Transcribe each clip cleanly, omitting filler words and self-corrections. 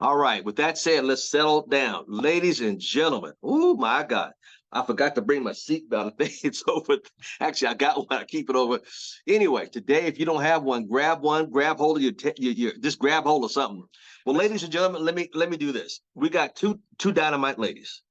All right. With that said, let's settle down. Ladies and gentlemen. Oh my God. I forgot to bring my seatbelt. I think it's over. Actually, I got one. I keep it over. Anyway, today, if you don't have one, grab hold of your just grab hold of something. Well, ladies and gentlemen, let me do this. We got two dynamite ladies.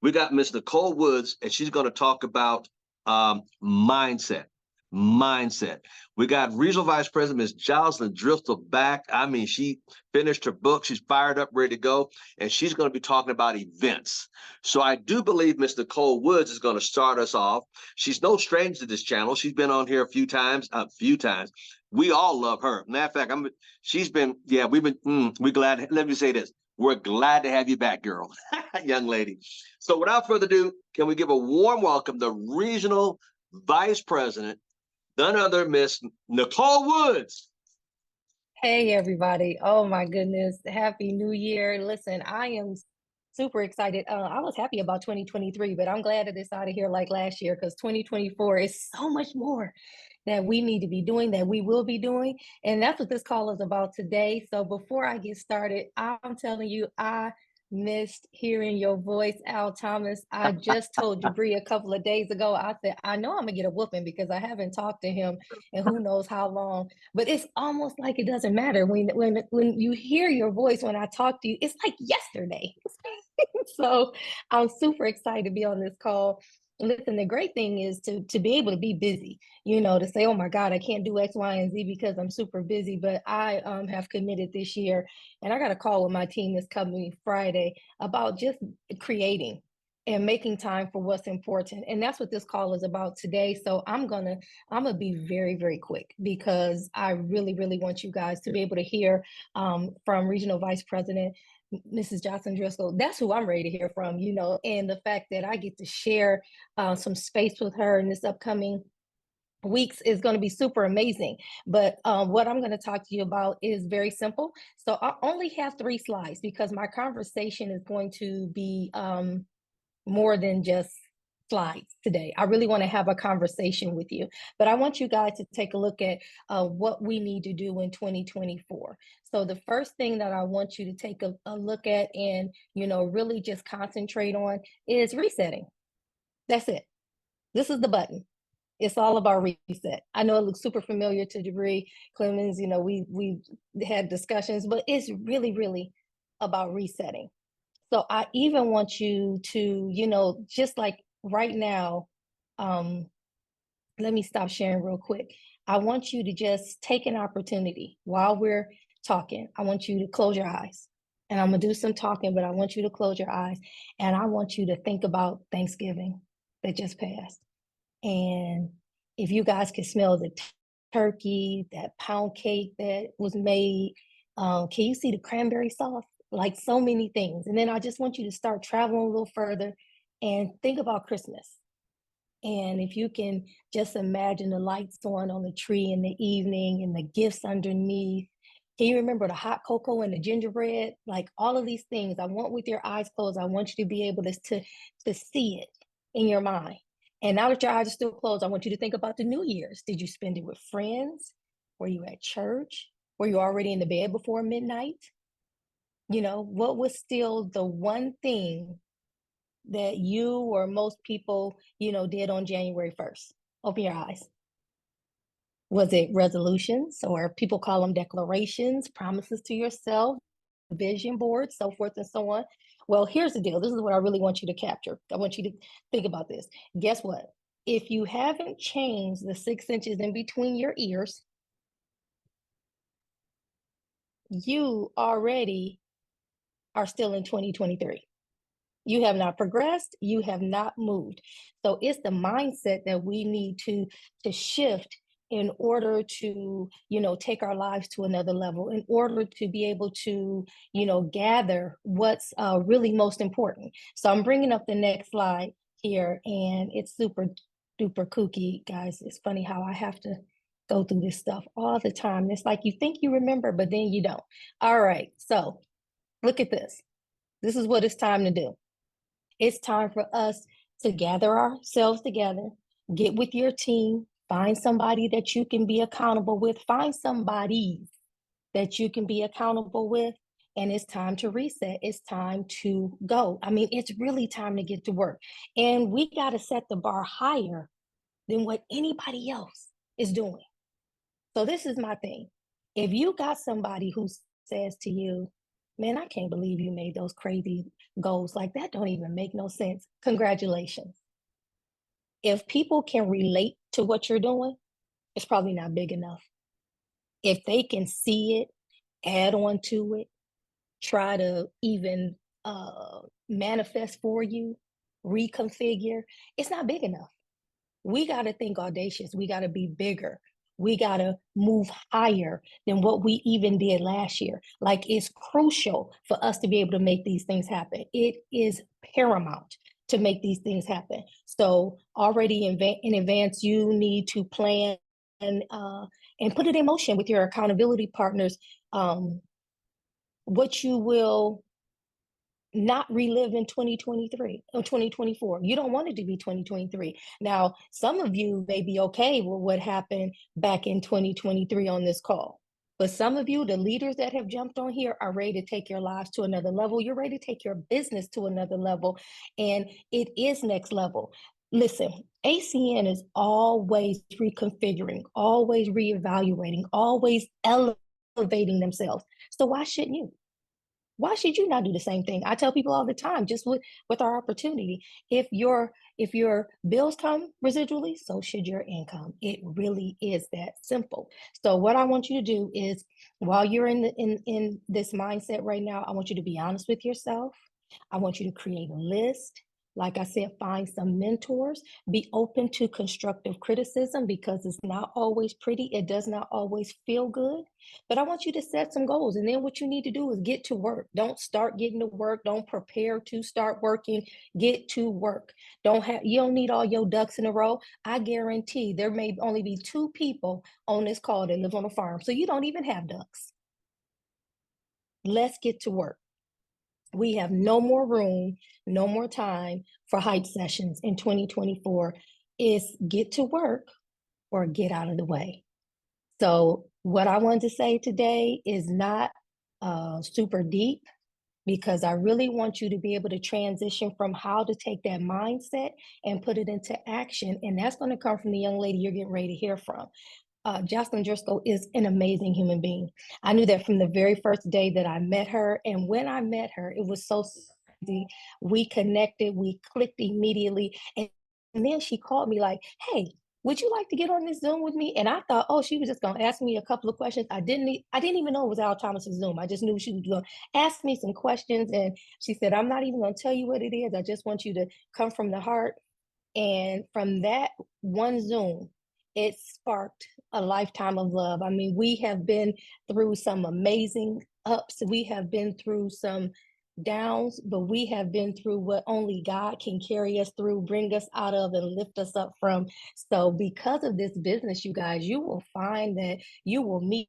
We got Miss Nichole Woods, and she's going to talk about mindset. Mindset. We got Regional Vice President Ms. Jocelyn Driskill back. I mean, she finished her book. She's fired up, ready to go, and she's going to be talking about events. So I do believe Ms. Nichole Woods is going to start us off. She's no stranger to this channel. She's been on here a few times. We all love her. Matter of fact, we're glad. Let me say this. We're glad to have you back, girl, young lady. So without further ado, can we give a warm welcome to Regional Vice President, none other Miss Nichole Woods. Hey, everybody. Oh, my goodness. Happy New Year. Listen, I am super excited. I was happy about 2023, but I'm glad that it's out of here like last year because 2024 is so much more that we need to be doing, that we will be doing. And that's what this call is about today. So before I get started, I'm telling you, I missed hearing your voice, Al Thomas. I just told Jabri a couple of days ago, I said, I know I'm gonna get a whooping because I haven't talked to him in who knows how long. But it's almost like it doesn't matter when you hear your voice when I talk to you. It's like yesterday. So I'm super excited to be on this call. Listen, the great thing is to be able to be busy, to say, oh my God, I can't do X, Y, and Z because I'm super busy. But I have committed this year, and I got a call with my team this coming Friday about just creating and making time for what's important. And that's what this call is about today. So I'm gonna be very, very quick because I really, really want you guys to be able to hear from Regional Vice President Mrs. Jocelyn Driskill. That's who I'm ready to hear from, and the fact that I get to share some space with her in this upcoming weeks is going to be super amazing. But what I'm going to talk to you about is very simple. So I only have 3 slides because my conversation is going to be more than just slides today. I really want to have a conversation with you, but I want you guys to take a look at what we need to do in 2024. So the first thing that I want you to take a look at and, really just concentrate on is resetting. That's it. This is the button. It's all about reset. I know it looks super familiar to Jabri Clemens. We had discussions, but it's really, really about resetting. So I even want you to, just like right now, let me stop sharing real quick. I want you to just take an opportunity while we're talking. I want you to close your eyes. And I'm going to do some talking, but I want you to close your eyes. And I want you to think about Thanksgiving that just passed. And if you guys can smell the turkey, that pound cake that was made, can you see the cranberry sauce? Like so many things. And then I just want you to start traveling a little further and think about Christmas. And if you can just imagine the lights on the tree in the evening and the gifts underneath. Can you remember the hot cocoa and the gingerbread? Like all of these things, I want with your eyes closed, I want you to be able to see it in your mind. And now that your eyes are still closed, I want you to think about the New Year's. Did you spend it with friends? Were you at church? Were you already in the bed before midnight? What was still the one thing that you or most people, did on January 1st? Open your eyes. Was it resolutions, or people call them declarations, promises to yourself, vision boards, so forth and so on? Well, here's the deal. This is what I really want you to capture. I want you to think about this. Guess what? If you haven't changed the 6 inches in between your ears, you already are still in 2023. You have not progressed. You have not moved. So it's the mindset that we need to shift in order to, take our lives to another level, in order to be able to, gather what's really most important. So I'm bringing up the next slide here, and it's super duper kooky, guys. It's funny how I have to go through this stuff all the time. It's like you think you remember, but then you don't. All right. So look at this. This is what it's time to do. It's time for us to gather ourselves together, get with your team, find somebody that you can be accountable with, find somebody that you can be accountable with, and it's time to reset. It's time to go. I mean, it's really time to get to work. And we got to set the bar higher than what anybody else is doing. So this is my thing. If you got somebody who says to you, man, I can't believe you made those crazy goals. Like that don't even make no sense. Congratulations. If people can relate to what you're doing, it's probably not big enough. If they can see it, add on to it, try to even manifest for you, reconfigure, it's not big enough. We got to think audacious. We got to be bigger. We got to move higher than what we even did last year. Like it's crucial for us to be able to make these things happen. It is paramount to make these things happen. So already in advance, you need to plan and put it in motion with your accountability partners. What you will not relive in 2023 or 2024. You don't want it to be 2023. Now, some of you may be okay with what happened back in 2023 on this call. But some of you, the leaders that have jumped on here, are ready to take your lives to another level. You're ready to take your business to another level. And it is next level. Listen, ACN is always reconfiguring, always reevaluating, always elevating themselves. So why shouldn't you? Why should you not do the same thing? I tell people all the time, just with our opportunity, if your bills come residually, so should your income. It really is that simple. So what I want you to do is, while you're in this mindset right now, I want you to be honest with yourself. I want you to create a list. Like I said, find some mentors. Be open to constructive criticism because it's not always pretty. It does not always feel good. But I want you to set some goals. And then what you need to do is get to work. Don't start getting to work. Don't prepare to start working. Get to work. You don't need all your ducks in a row. I guarantee there may only be 2 people on this call that live on a farm. So you don't even have ducks. Let's get to work. We have no more room, no more time for hype sessions in 2024. Is get to work or get out of the way. So what I wanted to say today is not super deep, because I really want you to be able to transition from how to take that mindset and put it into action. And that's going to come from the young lady you're getting ready to hear from. Jocelyn Driskill is an amazing human being. I knew that from the very first day that I met her. And when I met her, it was so easy. We connected, we clicked immediately. And then she called me like, hey, would you like to get on this Zoom with me? And I thought, oh, she was just going to ask me a couple of questions. I didn't even know it was Al Thomas's Zoom. I just knew she was going to ask me some questions. And she said, I'm not even going to tell you what it is. I just want you to come from the heart. And from that one Zoom, it sparked a lifetime of love. I mean, we have been through some amazing ups. We have been through some downs, but we have been through what only God can carry us through, bring us out of, and lift us up from. So because of this business, you guys, you will find that you will meet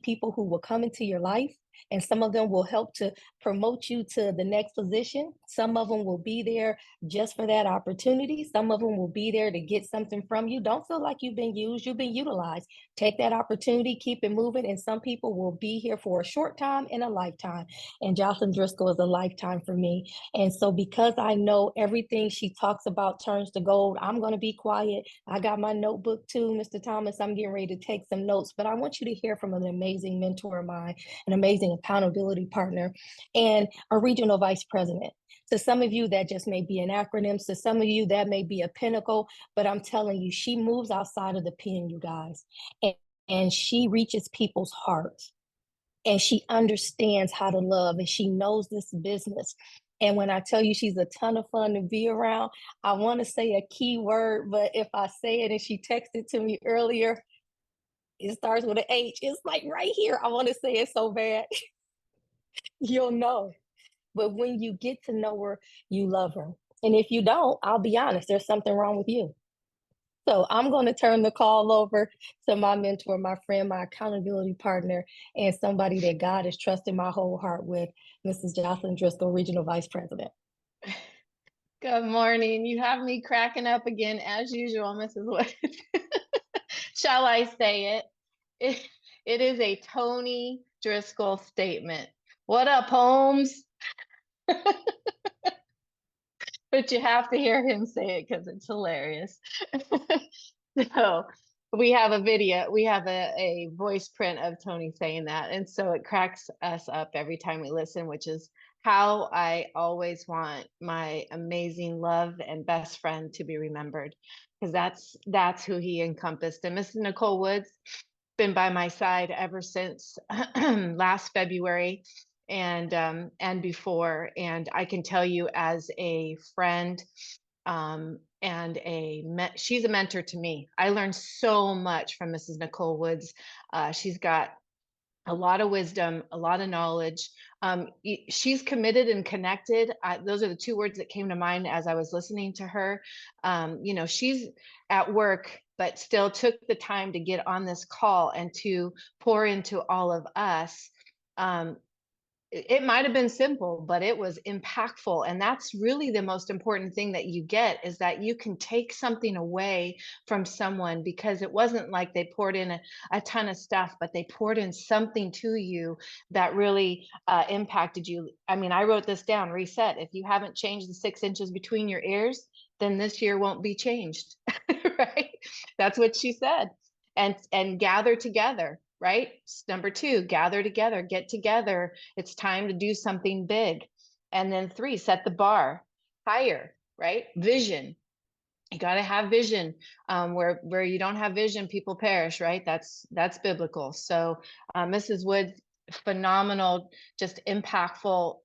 people who will come into your life, and some of them will help to promote you to the next position. Some of them will be there just for that opportunity. Some of them will be there to get something from you. Don't feel like you've been used, you've been utilized. Take that opportunity, keep it moving. And some people will be here for a short time and a lifetime. And Jocelyn Driskill is a lifetime for me. And so because I know everything she talks about turns to gold, I'm going to be quiet. I got my notebook too, Mr. Thomas. I'm getting ready to take some notes, but I want you to hear from an amazing mentor of mine, an amazing accountability partner, and a regional vice president. To some of you, that just may be an acronym. To some of you, that may be a pinnacle. But I'm telling you, she moves outside of the pen, you guys. And she reaches people's hearts. And she understands how to love. And she knows this business. And when I tell you she's a ton of fun to be around, I want to say a key word. But if I say it and she texted to me earlier, it starts with an H. It's like right here. I want to say it so bad. You'll know. But when you get to know her, you love her. And if you don't, I'll be honest, there's something wrong with you. So I'm going to turn the call over to my mentor, my friend, my accountability partner, and somebody that God has trusted my whole heart with, Mrs. Jocelyn Driskill, Regional Vice President. Good morning. You have me cracking up again, as usual, Mrs. Wood. Shall I say it? It is a Tony Driskill statement. What up, Holmes? But you have to hear him say it because it's hilarious. So we have a video, we have a voice print of Tony saying that. And so it cracks us up every time we listen, which is how I always want my amazing love and best friend to be remembered, because that's who he encompassed. And Mrs. Nichole Woods been by my side ever since last February and before. And I can tell you, as a friend, and she's a mentor to me. I learned so much from Mrs. Nichole Woods. She's got a lot of wisdom, a lot of knowledge. She's committed and connected. Those are the two words that came to mind as I was listening to her. You know, she's at work, but still took the time to get on this call and to pour into all of us. It might have been simple, but it was impactful. And that's really the most important thing that you get, is that you can take something away from someone, because it wasn't like they poured in a ton of stuff, but they poured in something to you that really impacted you. I mean, I wrote this down: reset. If you haven't changed the 6 inches between your ears, then this year won't be changed. Right? That's what she said. And gather together. Right? Number 2, gather together, get together. It's time to do something big. And then 3, set the bar higher, right? Vision. You got to have vision. Where you don't have vision, people perish, right? That's biblical. So Mrs. Woods, phenomenal, just impactful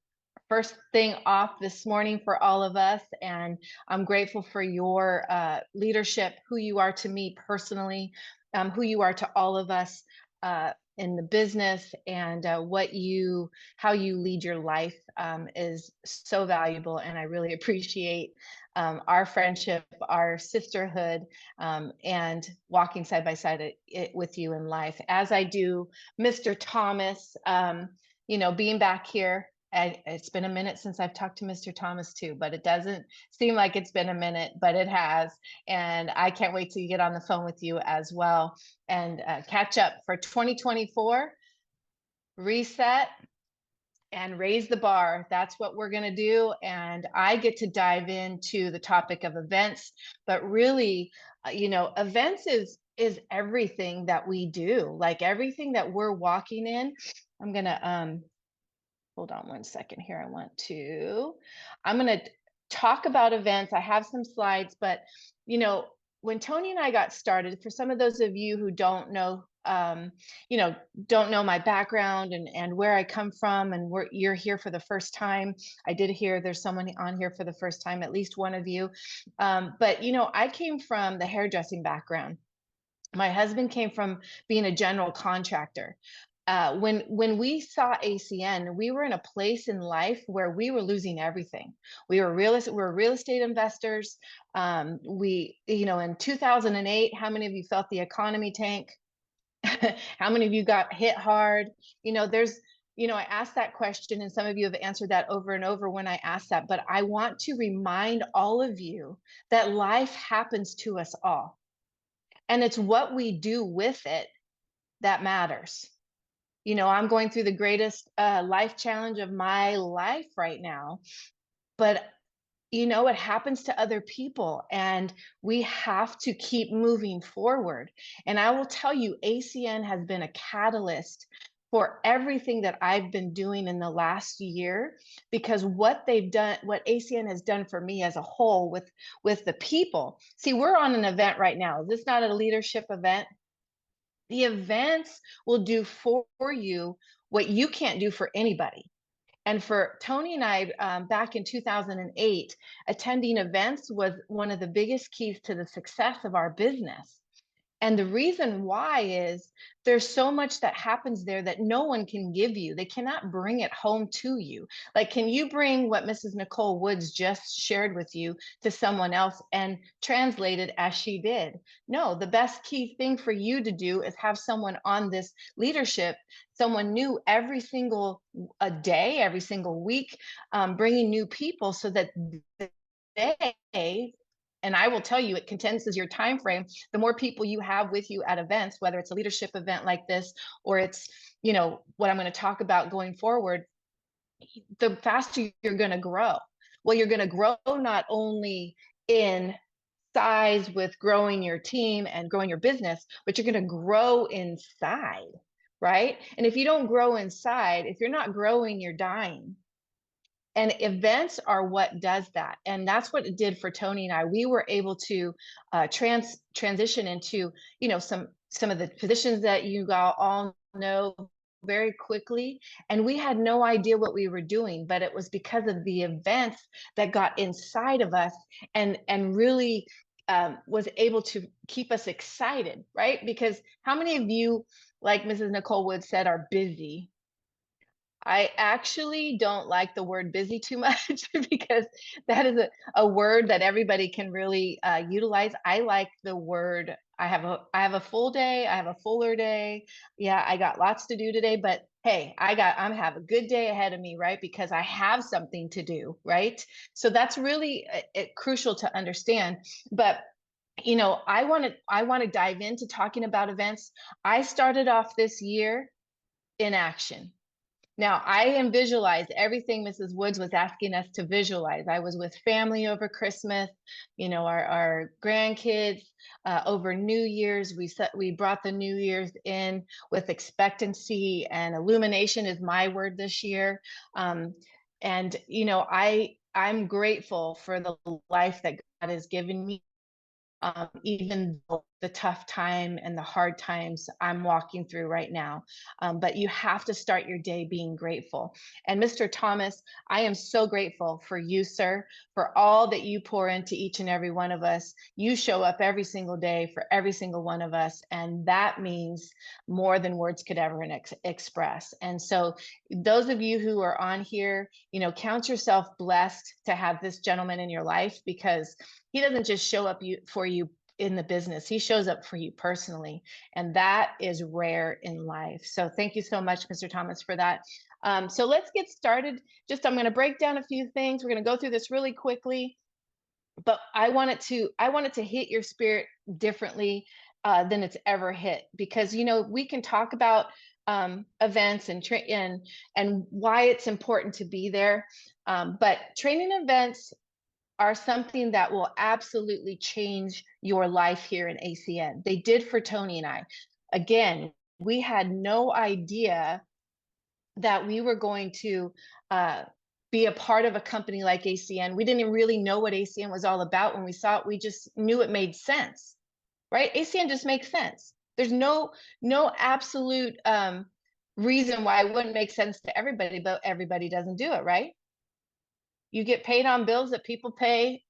first thing off this morning for all of us. And I'm grateful for your leadership, who you are to me personally, who you are to all of us in the business, and how you lead your life is so valuable. And I really appreciate our friendship, our sisterhood, and walking side by side with you in life, as I do Mr. Thomas. You know, being back here, it's been a minute since I've talked to Mr. Thomas too, but it doesn't seem like it's been a minute, but it has. And I can't wait to get on the phone with you as well and catch up for 2024, reset and raise the bar. That's what we're going to do. And I get to dive into the topic of events, but really, you know, events is everything that we do, like everything that we're walking in. I'm going to, hold on one second here. I'm going to talk about events. I have some slides, but you know, when Tony and I got started, for some of those of you who don't know, you know, don't know my background and where I come from, and you're here for the first time. I did hear there's someone on here for the first time, at least one of you. But you know, I came from the hairdressing background. My husband came from being a general contractor. When we saw ACN, we were in a place in life where we were losing everything. We're real estate investors. You know, in 2008, how many of you felt the economy tank? How many of you got hit hard? You know, I asked that question, and some of you have answered that over and over when I asked that. But I want to remind all of you that life happens to us all. And it's what we do with it that matters. You know, I'm going through the greatest life challenge of my life right now, but you know, it happens to other people, and we have to keep moving forward. And I will tell you, ACN has been a catalyst for everything that I've been doing in the last year, because what ACN has done for me as a whole with the people. See, we're on an event right now. Is this not a leadership event? The events will do for you what you can't do for anybody. And for Tony and I, back in 2008, attending events was one of the biggest keys to the success of our business. And the reason why is there's so much that happens there that no one can give you. They cannot bring it home to you. Like, can you bring what Mrs. Nichole Woods just shared with you to someone else and translate it as she did? No, the best key thing for you to do is have someone on this leadership, someone new every single day, every single week, bringing new people so that they, and I will tell you, it condenses your time frame. The more people you have with you at events, whether it's a leadership event like this, or it's, you know, what I'm going to talk about going forward, the faster you're going to grow. Well, you're going to grow not only in size with growing your team and growing your business, but you're going to grow inside, right? And if you don't grow inside, if you're not growing, you're dying. And events are what does that. And that's what it did for Tony and I. We were able to transition into, some of the positions that you all know very quickly. And we had no idea what we were doing, but it was because of the events that got inside of us and really was able to keep us excited, right? Because how many of you, like Mrs. Nichole Wood said, are busy? I actually don't like the word busy too much because that is a word that everybody can really utilize. I like the word I have a full day, I have a fuller day. Yeah, I got lots to do today, but hey, I'm have a good day ahead of me, right? Because I have something to do, right? So that's really crucial to understand. But I want to dive into talking about events. I started off this year in action. Now, I am visualized everything Mrs. Woods was asking us to visualize. I was with family over Christmas, our grandkids over New Year's. We brought the New Year's in with expectancy, and illumination is my word this year. And I'm grateful for the life that God has given me, even though the tough time and the hard times I'm walking through right now. But you have to start your day being grateful. And Mr. Thomas, I am so grateful for you, sir, for all that you pour into each and every one of us. You show up every single day for every single one of us. And that means more than words could ever express. And so those of you who are on here, count yourself blessed to have this gentleman in your life, because he doesn't just show up for you in the business. He shows up for you personally. And that is rare in life. So thank you so much, Mr. Thomas, for that. So let's get started. I'm going to break down a few things. We're going to go through this really quickly, but I want it to hit your spirit differently than it's ever hit, because, we can talk about events and why it's important to be there. But training events are something that will absolutely change your life here in ACN. They did for Tony and I. Again, we had no idea that we were going to be a part of a company like ACN. We didn't really know what ACN was all about. When we saw it, we just knew it made sense, right? ACN just makes sense. There's no absolute reason why it wouldn't make sense to everybody, but everybody doesn't do it, right? You get paid on bills that people pay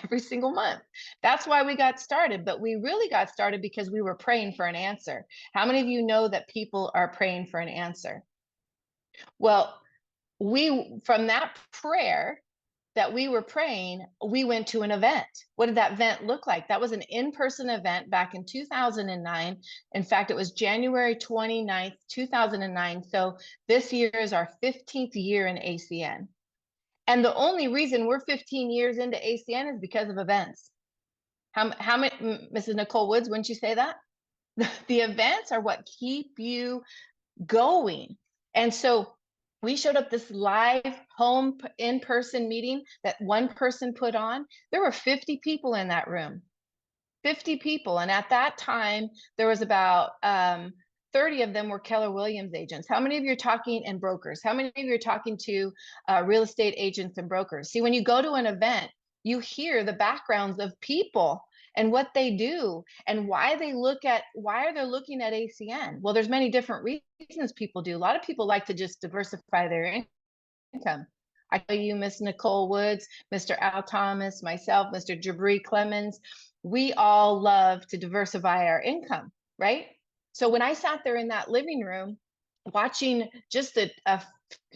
every single month. That's why we got started. But we really got started because we were praying for an answer. How many of you know that people are praying for an answer? Well, from that prayer that we were praying, we went to an event. What did that event look like? That was an in-person event back in 2009. In fact, it was January 29th, 2009. So this year is our 15th year in ACN. And the only reason we're 15 years into ACN is because of events. How many, Mrs. Nichole Woods, wouldn't you say that? The events are what keep you going. And so we showed up this live home in-person meeting that one person put on. There were 50 people in that room, 50 people. And at that time, there was about 30 of them were Keller Williams agents. How many of you are talking and brokers? How many of you are talking to real estate agents and brokers? See, when you go to an event, you hear the backgrounds of people and what they do and why are they looking at ACN? Well, there's many different reasons people do. A lot of people like to just diversify their income. I tell you, Miss Nichole Woods, Mr. Al Thomas, myself, Mr. Jabri Clemens, we all love to diversify our income, right? So when I sat there in that living room watching just a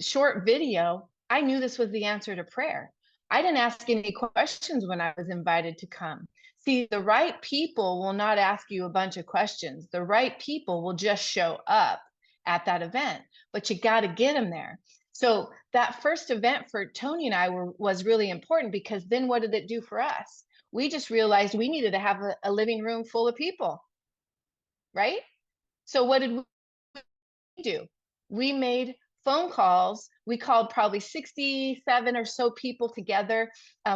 short video, I knew this was the answer to prayer. I didn't ask any questions when I was invited to come. See, the right people will not ask you a bunch of questions. The right people will just show up at that event, but you got to get them there. So that first event for Tony and I was really important, because then what did it do for us? We just realized we needed to have a living room full of people, right? So what did we do? We made phone calls. We called probably 67 or so people together.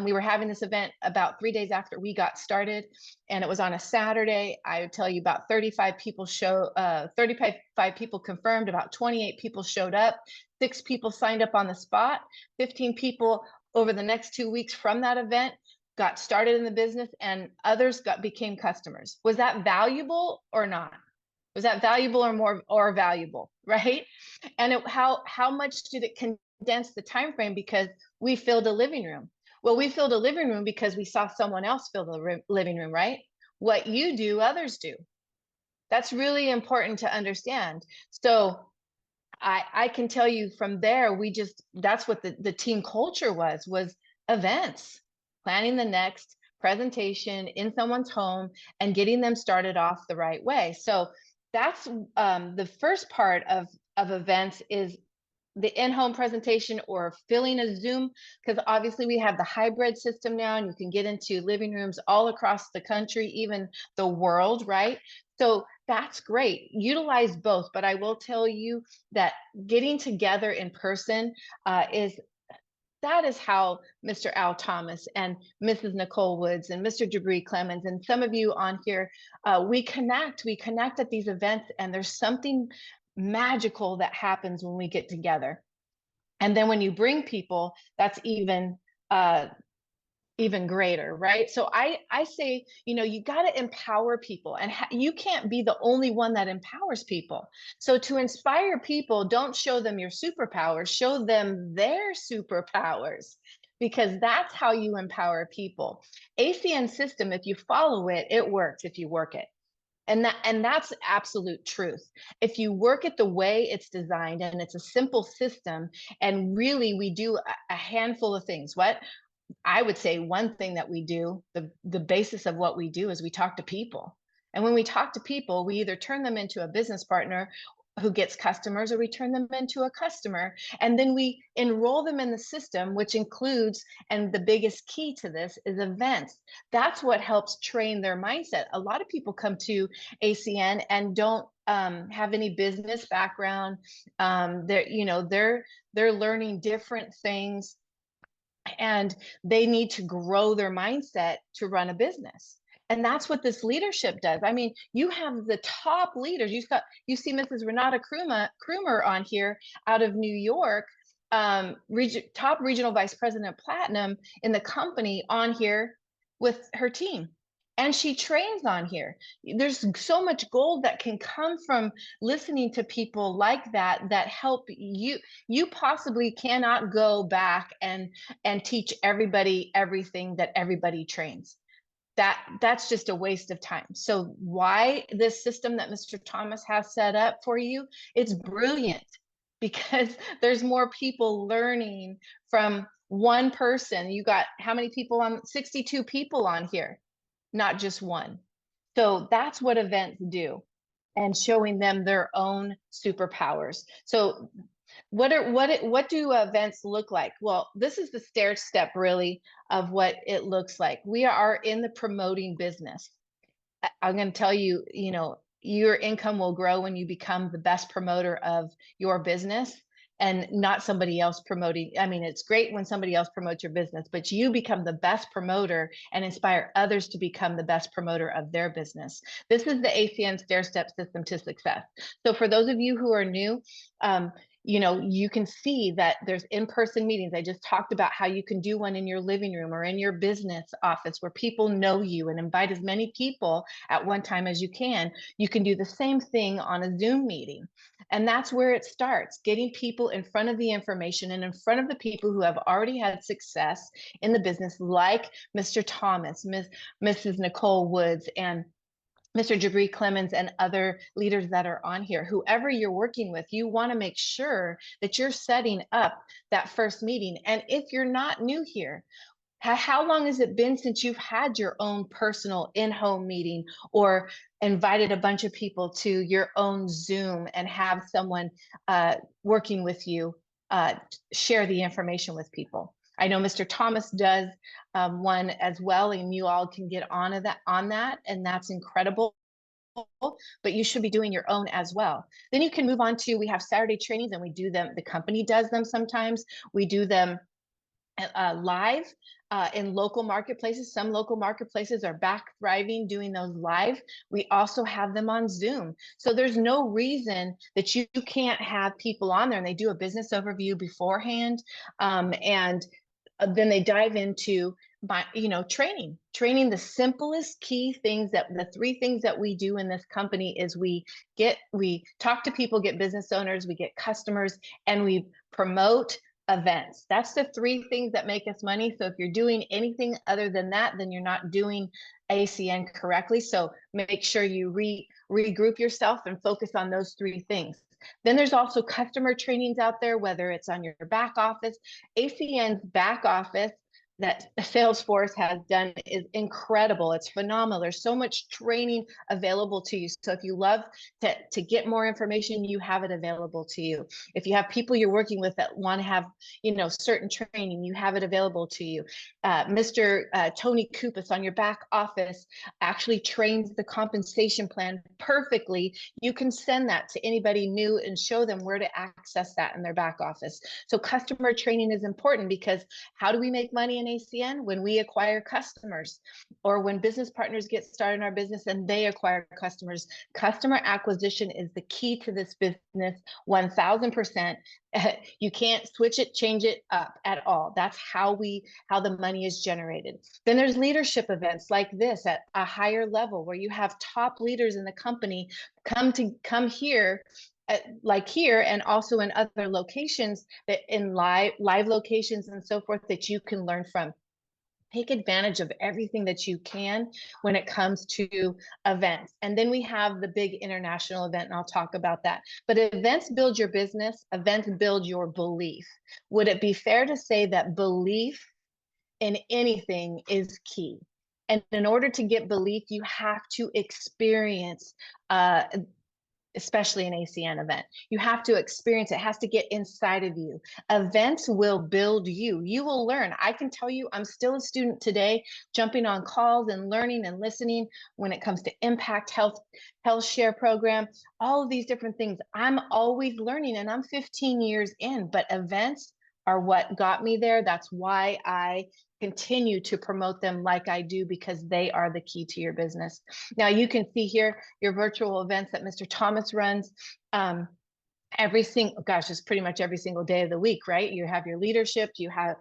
We were having this event about 3 days after we got started, and it was on a Saturday. I would tell you about 35 people 35 people confirmed, about 28 people showed up, 6 people signed up on the spot, 15 people over the next 2 weeks from that event got started in the business, and others became customers. Was that valuable or not? Was that valuable or more valuable, right? And how much did it condense the time frame? Because we filled a living room. Well, we filled a living room because we saw someone else fill the living room, right? What you do, others do. That's really important to understand. So I can tell you from there, that's what the team culture was events, planning the next presentation in someone's home and getting them started off the right way. So that's the first part of events is the in-home presentation or filling a Zoom, because obviously we have the hybrid system now and you can get into living rooms all across the country, even the world, right? So that's great. Utilize both, but I will tell you that getting together in person that is how Mr. Al Thomas and Mrs. Nichole Woods and Mr. Jabri Clemens and some of you on here, we connect at these events, and there's something magical that happens when we get together. And then when you bring people, that's even greater, right? So I say, you got to empower people, and you can't be the only one that empowers people. So to inspire people, don't show them your superpowers, show them their superpowers, because that's how you empower people. ACN system, if you follow it, it works if you work it. And that's absolute truth. If you work it the way it's designed, and it's a simple system, and really we do a handful of things. What I would say one thing that we do, the basis of what we do is we talk to people. And when we talk to people, we either turn them into a business partner who gets customers, or we turn them into a customer. And then we enroll them in the system, which includes, and the biggest key to this is events. That's what helps train their mindset. A lot of people come to ACN and don't have any business background. They're learning different things, and they need to grow their mindset to run a business. And that's what this leadership does. I mean, you have the top leaders. You see Mrs. Renata Krumer on here out of New York, top regional vice president platinum in the company, on here with her team. And she trains on here. There's so much gold that can come from listening to people like that help you. You possibly cannot go back and teach everybody everything that everybody trains. That's just a waste of time. So why this system that Mr. Thomas has set up for you? It's brilliant, because there's more people learning from one person. You got how many people on? 62 people on here, not just one. So that's what events do, and showing them their own superpowers. So what do events look like? Well, this is the stair step really of what it looks like. We are in the promoting business. I'm going to tell you, your income will grow when you become the best promoter of your business, and not somebody else promoting. I mean, it's great when somebody else promotes your business, but you become the best promoter and inspire others to become the best promoter of their business. This is the ACN stair step system to success. So for those of you who are new, you can see that there's in-person meetings. I just talked about how you can do one in your living room or in your business office where people know you, and invite as many people at one time as you can. You can do the same thing on a Zoom meeting. And that's where it starts, getting people in front of the information and in front of the people who have already had success in the business, like Mr. Thomas, Mrs. Nichole Woods, and Mr. Jabri Clemens, and other leaders that are on here. Whoever you're working with, you want to make sure that you're setting up that first meeting. And if you're not new here, how long has it been since you've had your own personal in-home meeting, or invited a bunch of people to your own Zoom and have someone working with you share the information with people? I know Mr. Thomas does one as well, and you all can get on that, and that's incredible. but you should be doing your own as well. Then you can move on to, we have Saturday trainings and we do them, the company does them sometimes. We do them live in local marketplaces. Some local marketplaces are back thriving doing those live. We also have them on Zoom. So there's no reason that you can't have people on there, and they do a business overview beforehand. And then they dive into training the simplest key things, that the three things that we do in this company is we talk to people, get business owners, we get customers, and we promote events. That's the three things that make us money. So if you're doing anything other than that, then you're not doing ACN correctly. So make sure you regroup yourself and focus on those three things. Then there's also customer trainings out there, whether it's on your back office. ACN's back office that Salesforce has done is incredible. It's phenomenal. There's so much training available to you. So if you love to get more information, you have it available to you. If you have people you're working with that want to have, certain training, you have it available to you. Mr. Tony Kupas on your back office actually trains the compensation plan perfectly. You can send that to anybody new and show them where to access that in their back office. So customer training is important, because how do we make money in ACN? When we acquire customers, or when business partners get started in our business and they acquire customers. Customer acquisition is the key to this business, 1000%. You can't switch it, change it up at all. That's how the money is generated. Then there's leadership events like this at a higher level, where you have top leaders in the company come here, like here, and also in other locations, that in live locations and so forth, that you can learn from. Take advantage of everything that you can when it comes to events. And then we have the big international event, and I'll talk about that. But events build your business, events build your belief. Would it be fair to say that belief in anything is key? And in order to get belief, you have to experience, especially an ACN event. You have to experience it. It has to get inside of you. Events will build you. You will learn. I can tell you, I'm still a student today, jumping on calls and learning and listening when it comes to Impact Health Share Program, all of these different things. I'm always learning, and I'm 15 years in, but events are what got me there. That's why I continue to promote them like I do, because they are the key to your business. Now you can see here your virtual events that Mr. Thomas runs. It's pretty much every single day of the week, right? You have your leadership, you have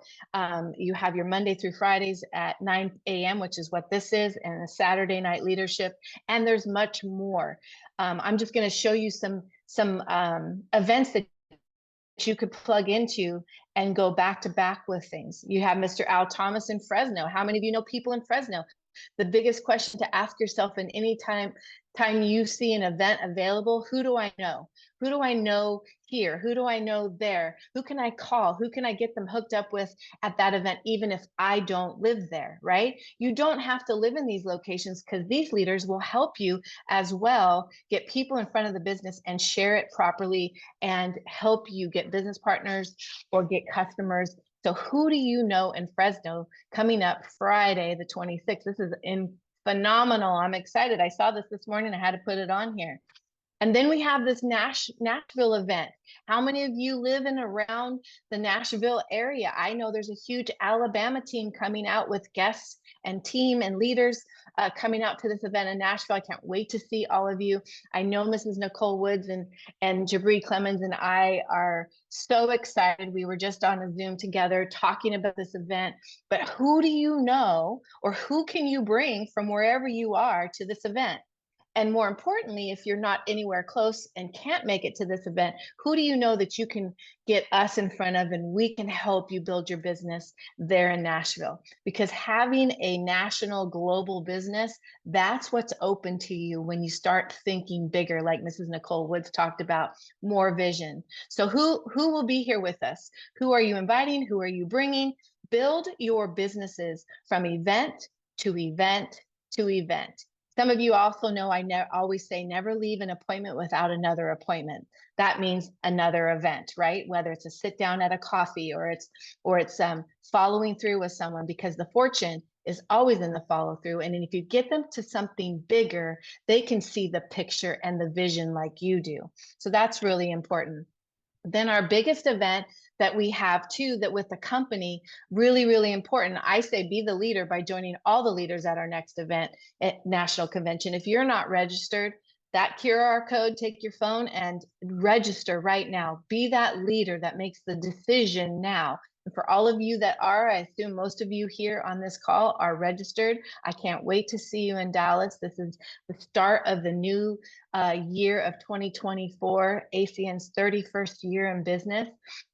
your Monday through Fridays at 9 a.m., which is what this is, and a Saturday night leadership, and there's much more. I'm just going to show you some events that you could plug into and go back to back with things. You have Mr. Al Thomas in Fresno. How many of you know people in Fresno? The biggest question to ask yourself in any time you see an event available, who do I know? Who do I know here? Who do I know there? Who can I call? Who can I get them hooked up with at that event, even if I don't live there, right? You don't have to live in these locations, because these leaders will help you as well get people in front of the business and share it properly and help you get business partners or get customers. So who do you know in Fresno coming up Friday, the 26th? This is phenomenal. I'm excited. I saw this morning. I had to put it on here. And then we have this Nashville event. How many of you live in around the Nashville area? I know there's a huge Alabama team coming out with guests and team and leaders coming out to this event in Nashville. I can't wait to see all of you. I know Mrs. Nichole Woods and Jabri Clemens and I are so excited. We were just on a Zoom together talking about this event. But who do you know, or who can you bring from wherever you are to this event? And more importantly, if you're not anywhere close and can't make it to this event, who do you know that you can get us in front of, and we can help you build your business there in Nashville? Because having a national, global business, that's what's open to you when you start thinking bigger, like Mrs. Nichole Woods talked about, more vision. So who will be here with us? Who are you inviting? Who are you bringing? Build your businesses from event to event to event. Some of you also know I always say never leave an appointment without another appointment. That means another event, right? Whether it's a sit down at a coffee or it's following through with someone, because the fortune is always in the follow through. And if you get them to something bigger, they can see the picture and the vision like you do. So that's really important. Then our biggest event that we have too, that with the company, really, really important. I say be the leader by joining all the leaders at our next event at National Convention. If you're not registered, that QR code, take your phone and register right now. Be that leader that makes the decision now. And for all of you that are, I assume most of you here on this call are registered. I can't wait to see you in Dallas. This is the start of the new year of 2024, ACN's 31st year in business.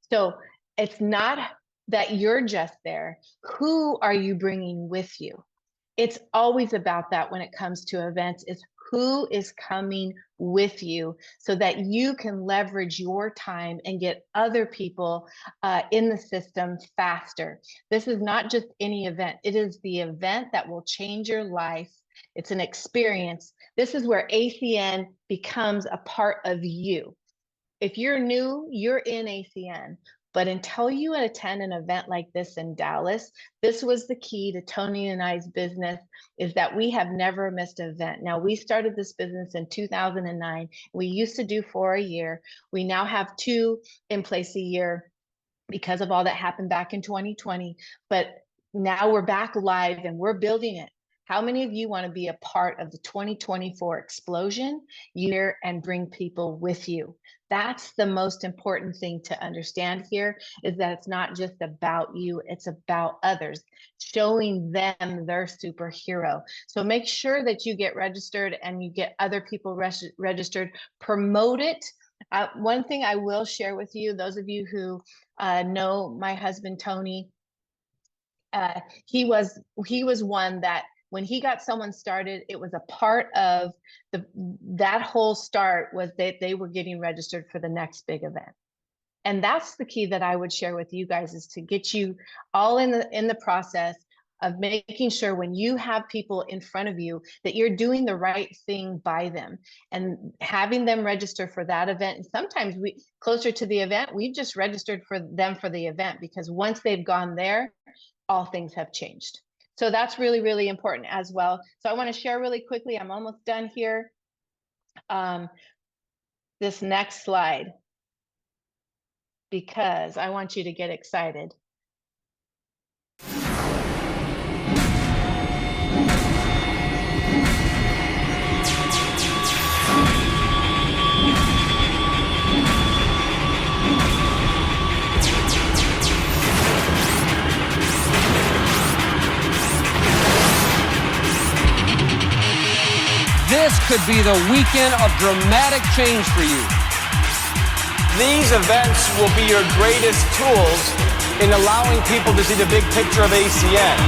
So it's not that you're just there. Who are you bringing with you? It's always about that when it comes to events. It's who is coming with you so that you can leverage your time and get other people in the system faster. This is not just any event. It is the event that will change your life. It's an experience. This is where ACN becomes a part of you. If you're new, you're in ACN. But until you attend an event like this in Dallas, this was the key to Tony and I's business, is that we have never missed an event. Now, we started this business in 2009. We used to do 4 a year. We now have 2 in place a year because of all that happened back in 2020. But now we're back live and we're building it. How many of you want to be a part of the 2024 explosion year and bring people with you? That's the most important thing to understand here, is that it's not just about you, it's about others, showing them their superhero. So make sure that you get registered and you get other people registered, promote it. One thing I will share with you, those of you who know my husband, Tony, he was one that when he got someone started, it was a part of that whole start was that they were getting registered for the next big event. And that's the key that I would share with you guys, is to get you all in the process of making sure when you have people in front of you that you're doing the right thing by them and having them register for that event. And sometimes closer to the event, we've just registered for them for the event, because once they've gone there, all things have changed. So that's really, really important as well. So I want to share really quickly, I'm almost done here. This next slide, because I want you to get excited. This could be the weekend of dramatic change for you. These events will be your greatest tools in allowing people to see the big picture of ACN.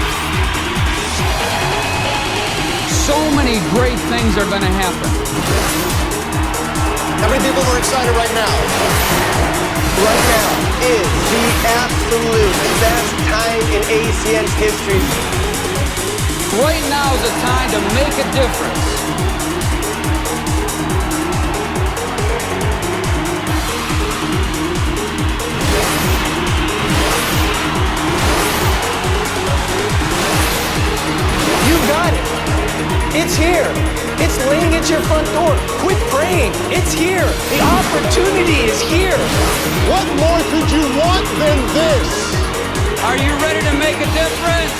So many great things are going to happen. How many people are excited right now? Right now is the absolute best time in ACN's history. Right now is the time to make a difference. You got it. It's here. It's laying at your front door. Quit praying. It's here. The opportunity is here. What more could you want than this? Are you ready to make a difference?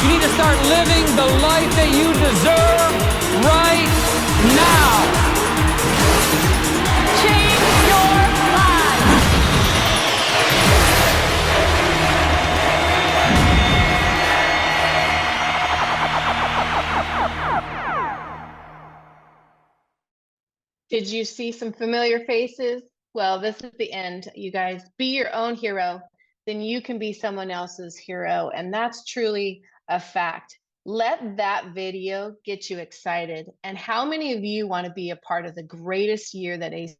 You need to start living the life that you deserve right now. Change your life. Did you see some familiar faces? Well, this is the end, you guys. Be your own hero, then you can be someone else's hero. And that's truly a fact. Let that video get you excited. And how many of you want to be a part of the greatest year that ACN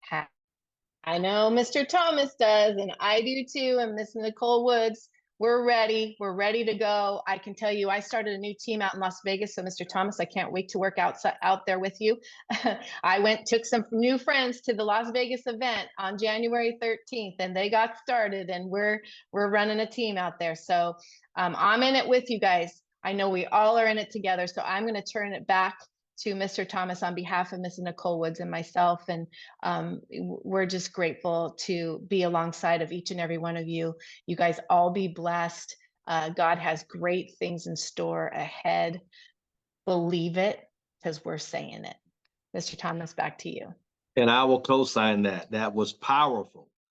had? I know Mr. Thomas does, and I do too, and Miss Nichole Woods. we're ready. We're ready to go. I can tell you, I started a new team out in Las Vegas. So Mr. Thomas, I can't wait to work out there with you. Took some new friends to the Las Vegas event on January 13th, and they got started, and we're running a team out there. So I'm in it with you guys. I know we all are in it together. So I'm going to turn it back to Mr. Thomas on behalf of Mrs. Nichole Woods and myself. And we're just grateful to be alongside of each and every one of you. You guys all be blessed. God has great things in store ahead. Believe it, because we're saying it. Mr. Thomas, back to you. And I will co-sign that. That was powerful.